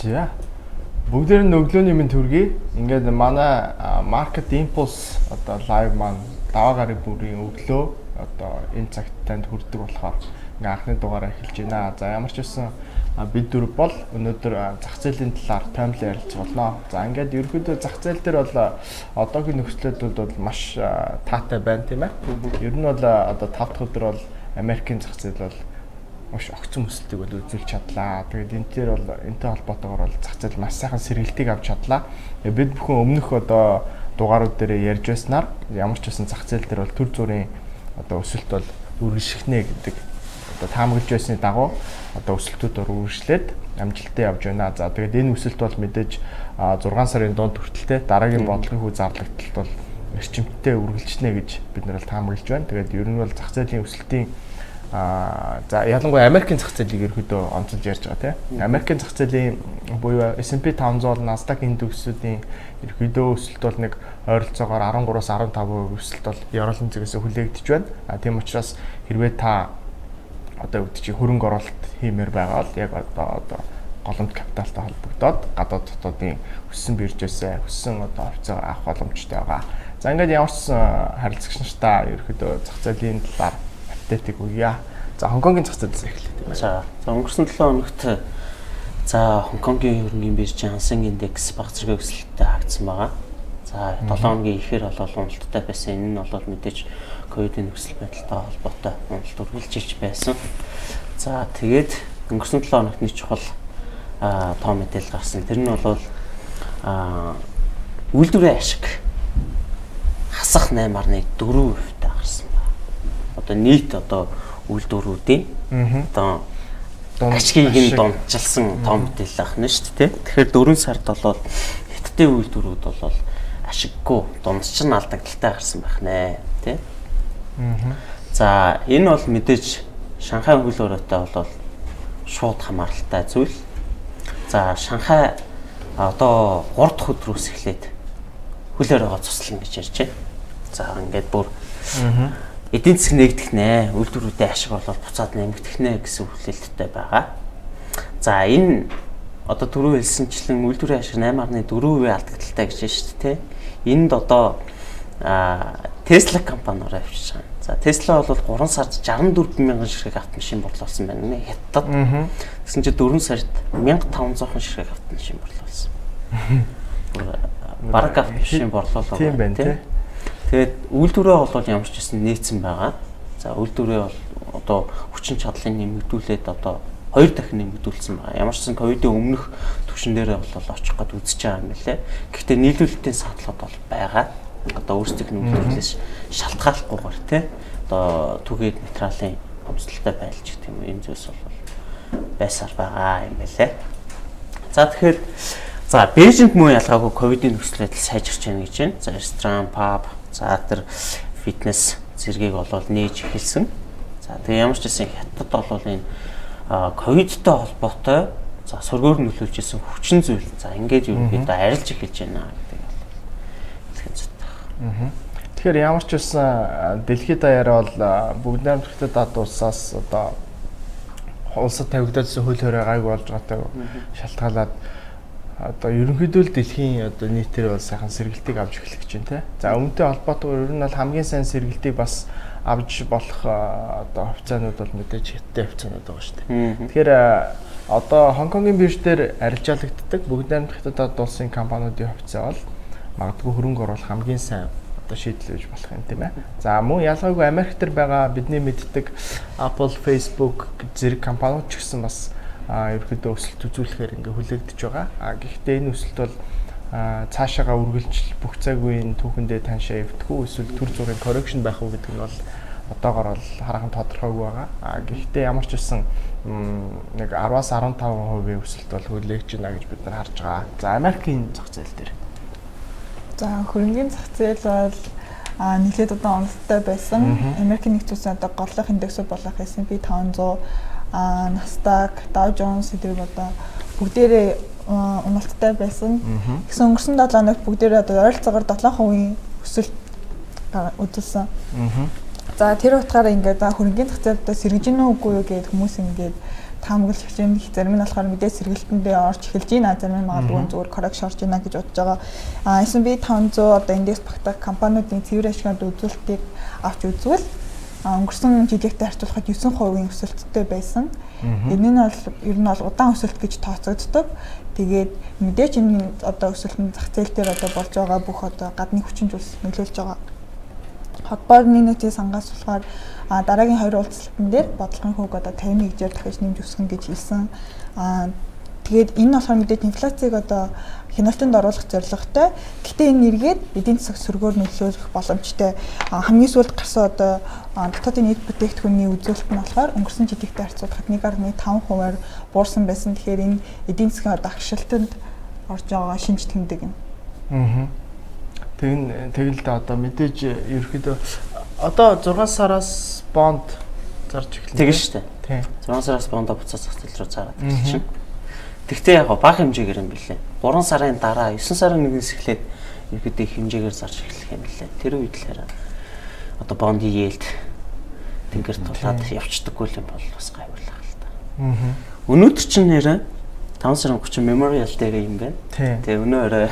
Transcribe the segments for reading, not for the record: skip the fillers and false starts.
За. Бүгдээр нь өглөөний минь төргий. Ингээд манай Market Impulse одоо live маань даваа гарын бүрийн өглөө одоо энэ цагт танд хүрдэг болохоор ингээ анхны дугаараа эхэлж байна. За ямар ч байсан бид дөрв бол өнөөдөр зах зээлийн талаар таймлан ярилцах болно. За ингээд ерөнхийдөө зах зээл дээр бол одоогийн нөхцөлөд бол маш таатай байна тийм ээ. Ер нь бол одоо 5 дахь өдөр бол Америкийн зах зээл бол маш огцон өсөлтийг бол үзүүлж чадлаа. Тэгээд энэ төр бол энэтэй холбоотойгоор бол зах зээл маш сайхан сэргэлтийг авч чадлаа. Бид бүхэн өмнөх одоо дугаарууд дээр ярьж байснаар ямар ч байсан зах зээл дээр бол төр зүрийн одоо өсөлт бол үргэлжлэхнэ гэдэг одоо таамаглаж байсны дагуу одоо өсөлтүүдээр үргэлжлээд амжилттай явж байна. За тэгээд энэ өсөлт бол мэдээж 6 сарын дунд хүртэлтэй дараагийн бодлогын хүү зарлагдталд бол эрчимтэй үргэлжлэнэ гэж бид нар бол таамаглаж байна. Тэгээд ер нь бол зах зээлийн өсөлтийн за ялангуяа Америкийн зах зээлийг ерөөдөө онцолж ярьж байгаа тийм. Америкийн зах зээлийн буюу S&P 500 бол Nasdaq индексүүдийн ерөөдөө өсөлт бол нэг ойролцоогоор 13-аас 15% өсөлт бол Евролийн зэгээс хүлээгдэж байна. Тийм учраас хэрвээ та одоо үүдчи хөрөнгө оруулалт хиймээр байгаа бол яг одоо голомт капиталтай холбогдоод гадаад дотоодын өссөн биржээсээ өссөн одоо хувьцаа авах боломжтой байгаа. За ингээд ямар ч харилцагч нартаа ерөөдөө зах зээлийн талаар апдейтик өгье. За Хонконгийн зах зээлээс эхлэе. За өнгөрсөн 7 хоногт за Хонконгийн хөрөнгөний биржийн Hang Seng индекс баг зэрэг өсөлттэй хагдсан байгаа. За 7 хоногийн ихээр бол уналттай байсан. Энэ нь бол мэдээж ковидын нөхцөл байдалтай холбоотой уналт үргэлж ирж байсан. За тэгээд өнгөрсөн 7 хоногт нэг чухал тоо мэдээлэл гарсан. Тэр нь бол үйлдвэрийн ашиг хасах 8.4% та гарсан байна. Одоо нийт одоо үйлдвэрүүдийн одоо ашгийг нь дончилсан тоо мэдээлэл ахна шүү дээ. Тэгэхээр 4 сард бол хятадын үйлдвэрүүд бол ашиггүй дундчин алдагдaltaй гарсан байх нэ тий. За энэ бол мэдээж Шанхай хөл өрөөтэй бол шууд хамааралтай зүйл. За Шанхай одоо 3 дахь өдрөөс эхлээд хөлөөр байгаа цуслана гэж ярьж байна. За ингээд бүр эдийн засаг нэгдэх нэ, үйлдвэрүүдийн ашиг бол буцаад нэмэгдэх нэ гэсэн хүлээлттэй байгаа. За энэ одоо түрүү хэлсэнчлэн үйлдвэрийн ашиг 8.4% алдагдaltaй гэж байна шүү дээ. Энд одоо Tesla компаниороо авчиж байгаа. За Tesla бол 3 сард 64,000 ширхэг автомашин борлуулсан байна нэ Хятад. Гэсэн чинь 4 сард 1,500 ширхэг автомашин борлуулсан. Бараг автомашин борлуулаа. Тийм байна тий. Тэгээд үйлдвэрээ бол ямар ч гэсэн нээсэн байгаа. За үйлдвэрээ бол одоо хүчин чадлыг нэмэгдүүлээд одоо 2 дахин нэмэгдүүлсэн байгаа. Ямар ч гэсэн ковидын өмнөх түвшин дээр бол очих гээд үзэж байгаа юм лээ. Гэхдээ нийлүүлэлтийн саатлагууд бол байгаа. Одоо өөрсдийнх нь үйлдвэрлэлээс шалтгааллахгүйгээр тий одоо түгээд материалын хомсдолтой байлж гэх юм энэ зүйлс бол байсаар байгаа юм байлээ. За тэгэхээр за Бээжинд муу ялгаагүй ковидын нөхцөл байдал сайжирч байна гэж байна. За ресторан, паб, за тэр фитнес зэргийг бол нээж эхэлсэн. За тэгээ ямар ч гэсэн Хятад бол энэ ковидтой холбоотой за сөргөөр нөлөөлж исэн хүчин зүйл. За ингээд ерөнхийдөө арилж эхэлж байна гэдэг бол хэлэх зүйтэй. Тэгэхээр ямар ч байсан дэлхийд даяараа бол бүгд найрамдагчдад улсаас одоо улсад тавигдсан хөл хорой гайг болж байгаатай шалтгаалаад одоо ерөнхийдөө л дэлхийн одоо нийтээр бол сайхан сэргэлтийг авч эхлэх гэж байна те. За өмнөдөө холбоотойгоор ер нь бол хамгийн сайн сэргэлтийг бас авч болох одоо хувьцаанууд бол мэдээж хятадын хувьцаанууд байгаа шүү дээ. Тэгэхээр одоо Хонконгийн бирж дээр арилжаалагддаг бүгд найрамдагчдад улсын компаниудын хувьцаа бол магадгүй хөрөнгө оруулах хамгийн сайн одоо шийдэл гэж болох юм тийм ээ. За мөн ялгаагүй Америк дээр байгаа бидний мэддэг Apple, Facebook зэрэг компаниуд ч гэсэн бас ерөөдөө өсөлт үзүүлэхээр ингээ хүлээгдэж байгаа. Гэхдээ энэ өсөлт бол цаашаага үргэлжлэл бүх цаг үеийн түүхэндээ таньшаа эвдэхгүй эсвэл төр зүрийн correction байх уу гэдэг нь бол одоогоор бол хараахан тодорхойгүй байгаа. Гэхдээ ямар ч байсан нэг 10-аас 15% өсөлт бол хүлээгдэж байна гэж бид нар харж байгаа. За Америкийн зах зээл дээр. За хөрөнгөний зах зээл бол нэлээд удаан уналттай байсан. Америкийн нэгдсэн улсын одоо горлох индексүүд болох S&P 500, Nasdaq, Dow Jones зэрэг одоо бүгдээрээ уналттай байсан. Гэсэн өнгөрсөн 7 хоногт бүгдээрээ одоо ойролцоогоор 7% өсөлт үзүүлсэн. За тэр утгаараа ингээд хөрөнгөний зах зээлдээ сэргэж гинэ үгүй юу гэд хүмүүс ингээд таамаглаж эхэлж байна. Зарим нь болохоор мэдээ сэргэлтэндээ орж эхэлж байна. Зарим нь магадгүй зүгээр коррекш орж байна гэж бодож байгаа. S&P 500 одоо индекс багтаах компаниудын цэвэр ашигт үзүүлэлтийг авч үзвэл өнгөрсөн жилийнхтэй харьцуулахад 9% өсөлттэй байсан. Энэ нь бол ер нь бол удаан өсөлт гэж тооцогддог. Тэгээд мэдээж энэ одоо өсөлтөнд зах зээл дээр одоо болж байгаа бүх одоо гадны хүчин зүйлс нөлөөлж байгаа. Холбооны нийтийн сангаас болохоор дараагийн 2 уулзалтан дээр бодлогын хөвг одоо 50 хэмжээр дахиж нэмж өсгөн гэж хэлсэн. Тэгээд энэ болохоор мэдээж инфляцийг одоо хяналтанд оруулах зорилготой. Гэхдээ энэ нэргээд эдийн засаг сөргөөр нөлөөлөх боломжтой. Хамгийн сүүлд гарсан одоо дотоодын нийт бүтээгдэхүүний үзүүлэлт нь болохоор өнгөрсөн жилийнхтэй харьцуулахад 1.5%-аар буурсан байсан. Тэгэхээр энэ эдийн засгийн одоо агшилтанд орж байгаа шинж тэмдэг юм. Тэгэл одоо мэдээж ерөөхдөө одоо 6 сараас бонд зарж эхэлнэ. Тэгэн шүү дээ. 6 сараас бондо буцаад зах зээл рүү зараад эхэлчихэ. Тэгтээ яг бага хэмжээгээр юм билээ. 3 сарын дараа 9 сарын 1-ээс эхлээд ерөөдөө хэмжээгээр зарж эхлэх юм билээ. Тэр үед л хараа одоо бондын yield тэнгэр тулаад явцдаггүй юм бол бас гайварлах л та. Өнөөдөр чинь нэрээ 5 сарын 30 Memorial дээр юм байна. Тэгээ өнөөрөө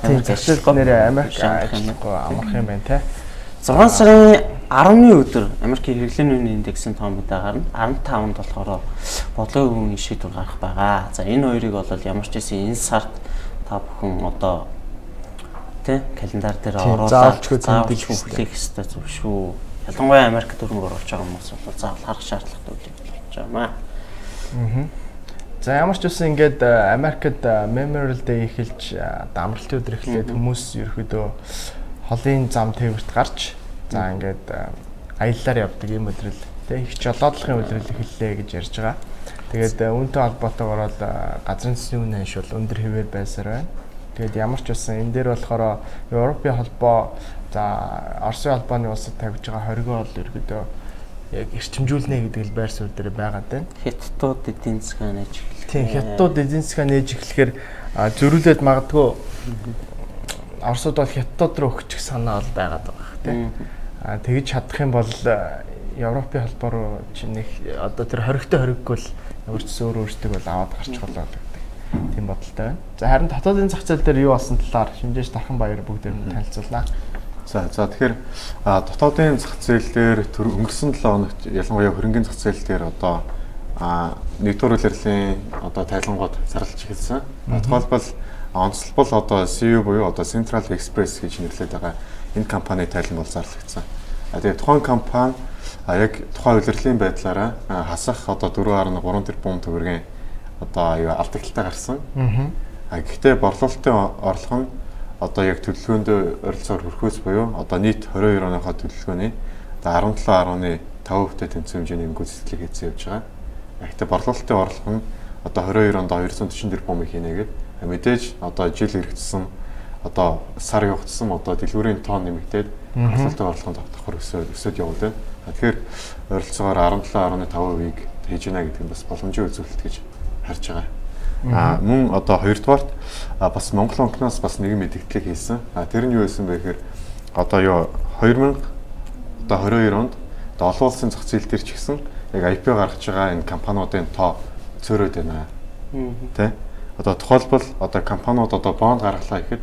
тийм зэвсэл нэрээ Америк ажиллахгүй амарх юм байна те. 6 сарын 10-ны өдөр Америкийн хэрэглээний үнийн индексийн тоо мэдээ гарна. 15-нд болохоор бодлогын үнийн шийдвэр гарах байгаа. За энэ хоёрыг бол ямар ч гэсэн энэ сард та бүхэн одоо тий календар дээр оруулаад заавч хүлээх ёстой зүйл шүү. Ялангуяа Америк дөрөнгө оруулж байгаа хүмүүс бол заавал харах шаардлагатай үйл явдал болж байгаа. За ямар ч үсэн ингээд Америкт Memorial Day эхэлж амралтын өдөр эхлээд хүмүүс ерөөдөө холын зам тээвэрт гарч за ингээд аяллаар явдаг юм өдрөл тэг их жолоодлогын өдрөл эхэллээ гэж ярьж байгаа. Тэгээд үүнтэй холбоотойгоор бол газрын засгийн үнийн ханш бол өндөр хэвээр байсаар байна. Тэгээд ямар ч үсэн энэ дээр болохоор Европын холбоо за Оросын холбооны улсад тавьж байгаа хоригоо бол ерөөдөө яг эрчимжүүлнэ гэдэг л байр суурь дээр байгаад байна. Хятадууд эдийн засгаа нээж эхлэх. Тийм, хятадууд эдийн засгаа нээж эхлэхээр зөрүүлээд магадгүй Оросууд бол хятадууд руу өгчих санаа бол байгаад байгаа тийм. Тэгж чадах юм бол Европын холбоо руу нэг одоо тэр хоригтой хориггүй л ямар ч өөрөөсдөг бол аваад гарчих болоо гэдэг. Тийм бодолтой байна. За харин дотоодын зах зээл дээр юу болсон талаар Шинжээч Дархан баяр бүгдээр нь танилцуулнаа. За тэгэхээр дотоодын зах зээл дээр өнгөрсөн 7 хоногт ялангуяа хөрөнгөний зах зээл дээр одоо нэгдүгээр улирлын одоо тайлангууд зарлж эхэлсэн. Тухайлбал онцлбол одоо CU буюу одоо Central Express гэж нэрлэдэг байгаа энэ компани тайлан бол зарлагдсан. Тэгээд тухайн компани яг тухайн улирлын байдлаараа хасах одоо 4.3 тэрбум төгрөгийн одоо алдагталтай гарсан. Гэхдээ борлуулалтын орлого нь одоо яг төлөвлөгөөнд ойролцоогоор хүрхөөс буюу одоо нийт 22 оныхоо төлөвлөгөөний 17.5% тэнцвэр хэмжээний гүйцэтгэл хийсэн явж байгаа. Гэхдээ борлуулалтын орлого нь одоо 22 онд 240 тэрбум хийнэ гэдэг. Мэдээж одоо жил хэрэгжсэн одоо сар явагдсан одоо дэлгүүрийн тоон нэмэгдээд борлуулалтын орлогонд давхар өсөд явагдана. Тэгэхээр ойролцоогоор 17.5%-ийг хийж гинэ гэдэг нь бас боломжийн үзүүлэлт гэж харж байгаа. Мөн одоо хоёрдугаарт бас Монгол банкнаас бас нэгэн мэдээлэл хийсэн. Тэр нь юу байсан бэ гэхээр одоо 2022 онд олон улсын зах зээл дээр ч гэсэн яг IPO гаргаж байгаа энэ компаниудын тоо цөөрөөд байна. Тэ? Одоо тухайлбал одоо компаниуд одоо бонд гаргалаа гэхэд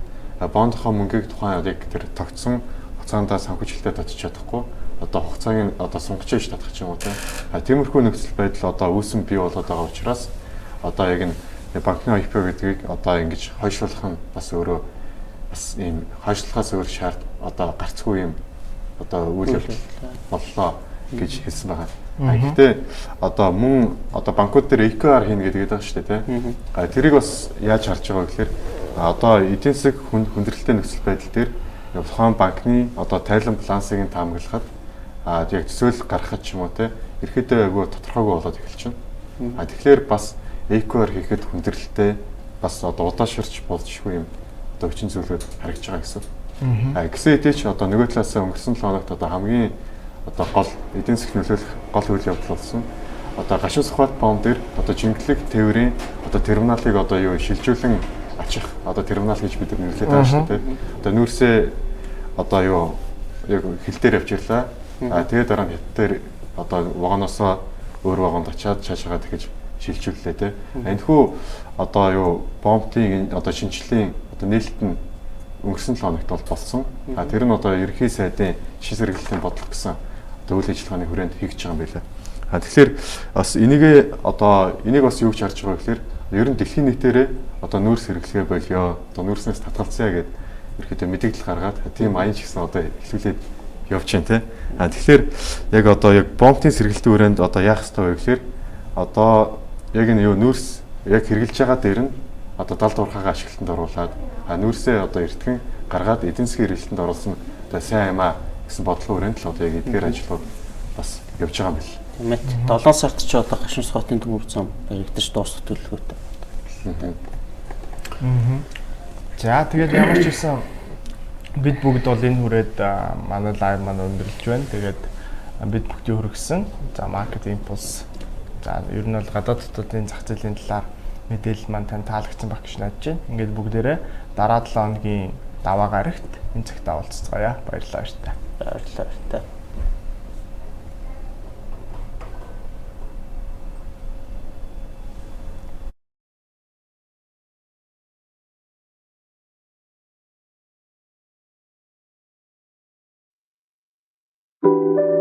бондынхоо мөнгийг тухайн яг тэр тогтсон хугацаанд санхүүжилтөд татчих чадахгүй. Одоо хугацааг нь одоо сунгаж иж татах юм уу тэ? Тиймэрхүү нөхцөл байдал одоо үүсэн бий болоод байгаа учраас одоо яг энэ банкны IPO гэдгийг одоо ингэж хойшлуулах нь бас өөрөө бас ийм хойшлуулахаас өөр шаард одоо гарцгүй юм одоо үйл явдал боллоо гэж хэлсэн байгаа. Гэхдээ одоо мөн одоо банкуд дээр EQR хийнэ гэдэг байгаа шүү дээ тийм. Тэрийг бас яаж харж байгаа гэхээр одоо эдийн засаг хүндрэлтэй нөхцөл байдал дээр тухайн банкны одоо тайлан балансыг нь таамаглахад яг төсөөлөл гаргахад ч юм уу тийм ерөөдөө айгүй тодорхойгүй болоод эхэлчихнэ. Тэгэхээр бас EQR хийхэд хүндрэлтэй бас одоо удаашрч болжгүй юм одоо хүчин зүйлүүд харагдж байгаа гэсэн. Гэсэн хэдий ч одоо нөгөө талаас өнгөрсөн 7 хоногт одоо хамгийн одоо гол эдийн засаг нөлөөлөх гол үйл явдал болсон. Одоо гашуун сухбат бом дээр одоо жингэлэг тээврийн одоо терминалыг одоо юу шилжүүлэн ачих одоо терминал гэж бид нэрлэдэг байгаа шүү дээ. Одоо нүүрсээ одоо юу яг хил дээр авчирлаа. Тэгээд дараа нь хятад дээр одоо вагоноосоо өөр вагонд очиад цаашаа дахиж шилжүүллээ те. Энэхүү одоо юу бомбтын одоо шинжилгээний одоо нээлт нь өнгөрсөн 7 хоногт бол болсон. Тэр нь одоо ерөнхий сайдын шин сэргэлтийн бодлого гэсэн одоо үйл ажиллагааны хүрээнд хийж байгаа юм байлаа. Тэгэхээр бас энийг бас юу гэж харж байгаа вэ гэхээр ер нь дэлхийн нийтээрээ одоо нүүрс хэрэглэгээ болёо, одоо нүүрснээс татгалцъя гэдэг ерөөдөө мэдээлэл гаргаад тийм аян ч гэсэн одоо эхлүүлээд явж байна те. Тэгэхээр яг одоо яг бомбын сэргэлтийн хүрээнд одоо яах ёстой вэ гэхээр одоо яг энэ юу нүүрс яг хэрэгжилж байгаа дээр нь одоо далд уурхаага ашиглалтанд оруулаад нүүрсээ одоо эртгэн гаргаад эдийн засгийн хэрэгжилтэнд оруулсан одоо сайн юм аа гэсэн бодлого хүрээнд л одоо яг эдгээр ажлууд бас явж байгаа юм бэл. Тийм ээ. 7 сард ч одоо гашуун сотын төмөр зам баригдаж дуусах төлөвлөгөөтэй. За тэгээд ямар ч гэсэн бид бүгд бол энэ хүрээд манай лайв маань өндөрлөж байна. Тэгээд бид бүгдийг хүргэсэн. За маркет импульс. За ер нь бол гадаад дотоодын зах зээлийн талаар мэдээлэл маань тань таалагдсан байх гэж найдаж байна. Ингээд бүгдээрээ дараа 7 хоногийн даваа гарагт энэ цагт уулзцгаая. Баярлалаа баяртай. Баярлалаа баяртай. Thank you.